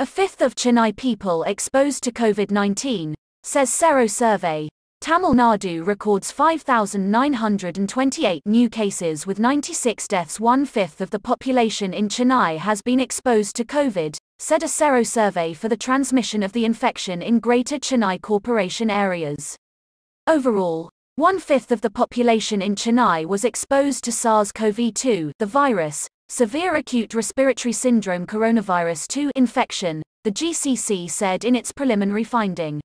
A fifth of Chennai people exposed to COVID-19, says Sero survey. Tamil Nadu records 5,928 new cases with 96 deaths. One-fifth of the population in Chennai has been exposed to COVID, said a Sero survey for the transmission of the infection in Greater Chennai Corporation areas. Overall, one-fifth of the population in Chennai was exposed to SARS-CoV-2, the virus, severe acute respiratory syndrome coronavirus 2 infection, the GCC said in its preliminary finding.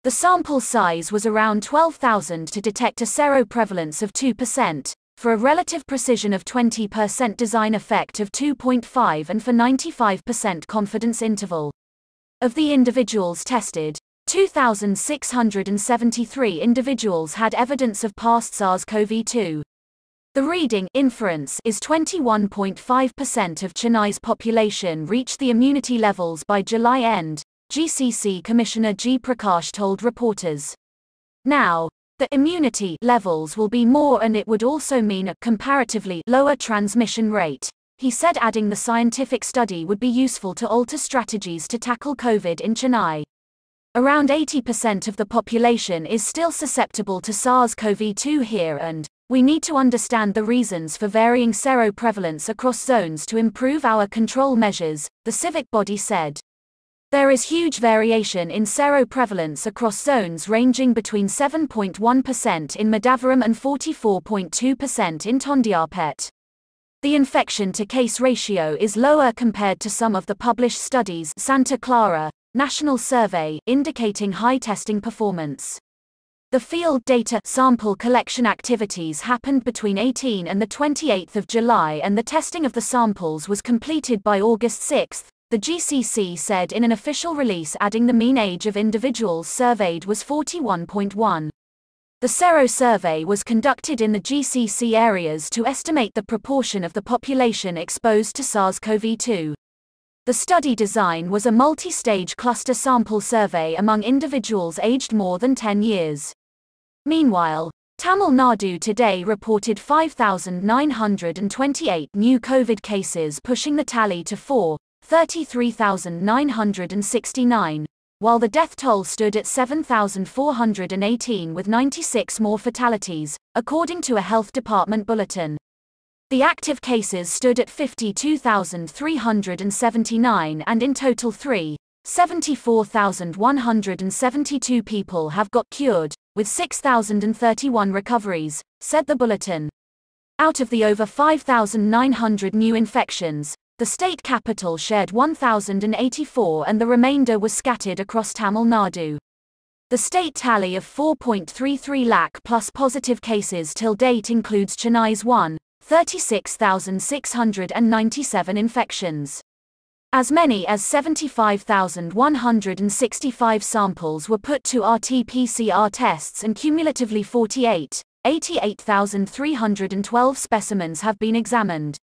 The sample size was around 12,000 to detect a seroprevalence of 2%, for a relative precision of 20%, design effect of 2.5 and for 95% confidence interval. Of the individuals tested, 2,673 individuals had evidence of past SARS-CoV-2. The reading inference is 21.5% of Chennai's population reached the immunity levels by July end, GCC Commissioner G. Prakash told reporters. Now, the immunity levels will be more and it would also mean a comparatively lower transmission rate, he said, adding the scientific study would be useful to alter strategies to tackle COVID in Chennai. Around 80% of the population is still susceptible to SARS-CoV-2 here, and we need to understand the reasons for varying seroprevalence across zones to improve our control measures, the civic body said. There is huge variation in seroprevalence across zones ranging between 7.1% in Madavaram and 44.2% in Tondiarpet. The infection-to-case ratio is lower compared to some of the published studies. Santa Clara National Survey, indicating high testing performance. The field data sample collection activities happened between 18 and the 28th of July and the testing of the samples was completed by August 6, the GCC said in an official release, adding the mean age of individuals surveyed was 41.1. The Sero survey was conducted in the GCC areas to estimate the proportion of the population exposed to SARS-CoV-2. The study design was a multi-stage cluster sample survey among individuals aged more than 10 years. Meanwhile, Tamil Nadu today reported 5,928 new COVID cases, pushing the tally to 33,969, while the death toll stood at 7,418 with 96 more fatalities, according to a health department bulletin. The active cases stood at 52,379 and in total 74,172 people have got cured, with 6,031 recoveries, said the bulletin. Out of the over 5,900 new infections, the state capital shared 1,084 and the remainder was scattered across Tamil Nadu. The state tally of 4.33 lakh plus positive cases till date includes Chennai's 36,697 infections. As many as 75,165 samples were put to RT-PCR tests and cumulatively 88,312 specimens have been examined.